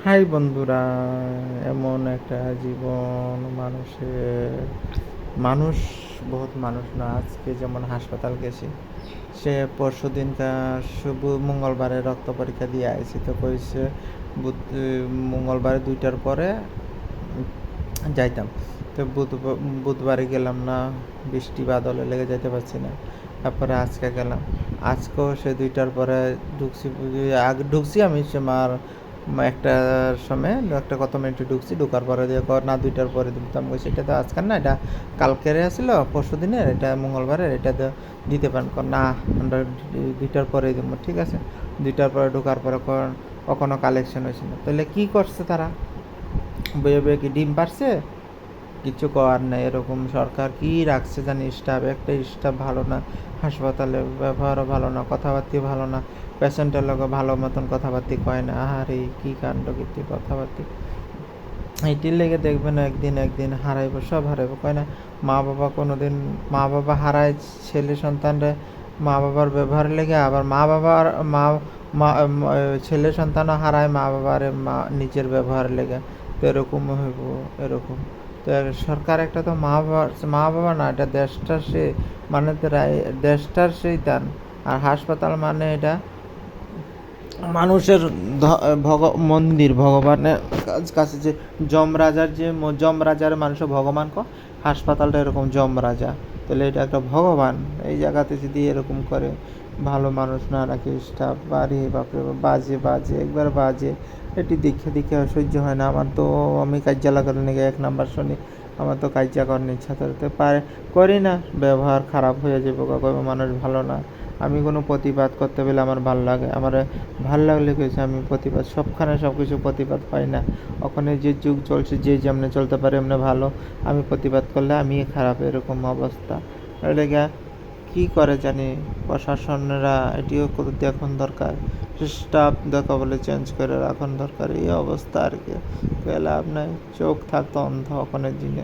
High বন্ধুরা, এমন একটা জীবন মানুষের। মানুষ বহুত মানুষ না। আজকে যেমন হাসপাতাল গেছি, সে পরশু দিনকার শুভ মঙ্গলবারে রক্ত পরীক্ষা দিয়ে আইছি, তো কইছে মঙ্গলবারে 2টার পরে যাইতাম। তো বুধবারে গেলাম না, বৃষ্টি বাদলে লেগে যেতে পারছি না। তারপরে আজকে গেলাম, আজকেও সে 2টার পরে ঢুকছি। আগে ঢুকছি আমি সে মার একটার সময় একটা কত মিনিটে ঢুকছি, ঢুকার পরে দিয়ে না 2টার পরে ঢুকতাম। বলছি এটা তো আজকাল না, এটা কালকের আসলো, পরশু দিনের, এটা মঙ্গলবারের, এটা তো দিতে পারেন। না, আমরা 2টার পরেই দেবো। ঠিক আছে, 2টার পরে ঢোকার পরে কখনো কালেকশন হয়েছে না। তাহলে কী করছে তারা? বয়ে বয়ে কি ডিম পারছে? কিছু করার নেই। এরকম সরকার কি রাখছে জানি, স্টাফ একটা স্টাফ ভালো না, হাসপাতালে ব্যবহারও ভালো না, কথাবার্তি ভালো না, পেশেন্টের লোক ভালো মতন কথাবার্তি কয় না। আরে কী কাণ্ড কীর্তি কথাবার্তি। এইটির লেগে দেখবেন একদিন একদিন হারাইব, সব হারাইব। কয় না, মা বাবা কোনো দিন মা বাবা হারায় ছেলে সন্তানরা মা বাবার ব্যবহার লেগে, আবার মা বাবার মা মা ছেলে সন্তানও হারায় মা বাবার নিজের ব্যবহার লেগে। তো এরকম হইব, এরকম। তো সরকার একটা তো মা বাবা না, এটা দেশটার সে মানে দেশটার সেই দান। আর হাসপাতাল মানে এটা মানুষের মন্দির, ভগবানের কাছে যে যমরাজার যে যমরাজার মানুষ ভগবান হাসপাতালটা এরকম যমরাজা। তাহলে এটা একটা ভগবান। এই জায়গাতে যদি এরকম করে, ভালো মানুষ না রাখে স্টাফ, বাড়ি বাপরে বাজে বাজে একবার বাজে। এটি দেখে দেখে সহ্য হয় না আমার তো। আমি কাজ্যা লাগানোর নিয়ে 1 নাম্বার শুনি, আমার তো কাজ্যা করার ইচ্ছা করতে পারে, করি না। ব্যবহার খারাপ হয়ে যাবে, মানুষ ভালো না। আমি কোনো প্রতিবাদ করতে পেলে আমার ভাল লাগে, আমার ভাল লাগলে কিছু আমি প্রতিবাদ, সবখানে সব কিছু প্রতিবাদ পাই না। ওখানে যে যুগ চলছে, যে যেমনে চলতে পারে এমনি ভালো। আমি প্রতিবাদ করলে আমি খারাপ, এরকম অবস্থা। এটাকে কী করে জানি প্রশাসনেরা, এটিও করতে এখন দরকার। স্টাফ দেখা বলে চেঞ্জ করে রাখন দরকার। এই অবস্থা আর কি, লাভ নাই। চোখ থাকতো অন্ধ ওখানে দিনে।